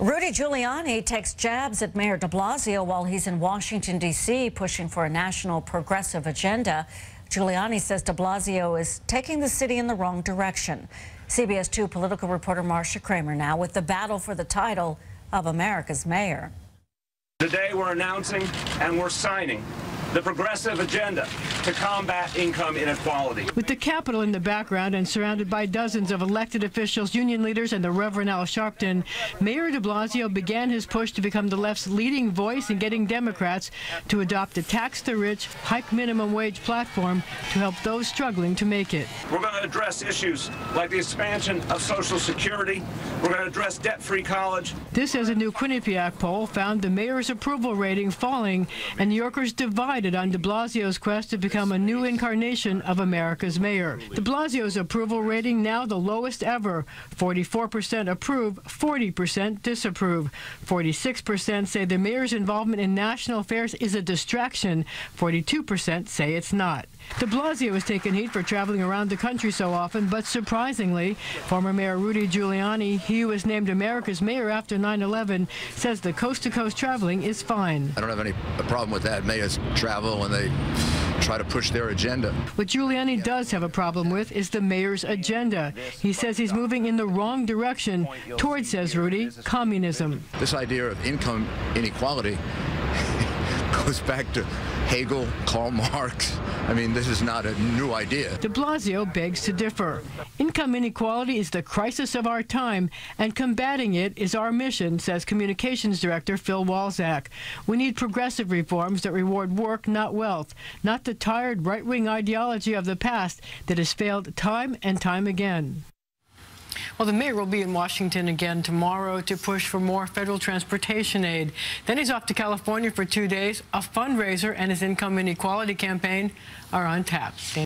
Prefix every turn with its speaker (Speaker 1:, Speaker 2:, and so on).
Speaker 1: Rudy Giuliani takes jabs at Mayor de Blasio while he's in Washington, D.C., pushing for a national progressive agenda. Giuliani says de Blasio is taking the city in the wrong direction. CBS 2 political reporter Marcia Kramer now with the battle for the title of America's mayor.
Speaker 2: Today we're announcing and we're signing the progressive agenda to combat income inequality.
Speaker 3: With the Capitol in the background and surrounded by dozens of elected officials, union leaders, and the Reverend Al Sharpton, Mayor de Blasio began his push to become the left's leading voice in getting Democrats to adopt a tax-the-rich, hike minimum wage platform to help those struggling to make it.
Speaker 2: We're going to address issues like the expansion of Social Security. We're going to address debt-free college.
Speaker 3: This, as a new Quinnipiac poll found the mayor's approval rating falling and New Yorkers divided on de Blasio's quest to become a new incarnation of America's mayor. De Blasio's approval rating now the lowest ever. 44% approve, 40% disapprove. 46% say the mayor's involvement in national affairs is a distraction. 42% say it's not. De Blasio has taken heat for traveling around the country so often, but surprisingly, former Mayor Rudy Giuliani, he who was named America's mayor after 9/11, says the coast-to-coast traveling is fine.
Speaker 4: I don't have any problem with that. Mayors travel and they try to push their agenda.
Speaker 3: What Giuliani does have a problem with is the mayor's agenda. He says he's moving in the wrong direction towards, says Rudy, communism.
Speaker 4: This idea of income inequality goes back to Hegel, Karl Marx. I mean, this is not a new idea.
Speaker 3: De Blasio begs to differ. Income inequality is the crisis of our time, and combating it is our mission, says Communications Director Phil Walczak. We need progressive reforms that reward work, not wealth, not the tired right-wing ideology of the past that has failed time and time again. Well, the mayor will be in Washington again tomorrow to push for more federal transportation aid. Then he's off to California for 2 days. A fundraiser and his income inequality campaign are on tap.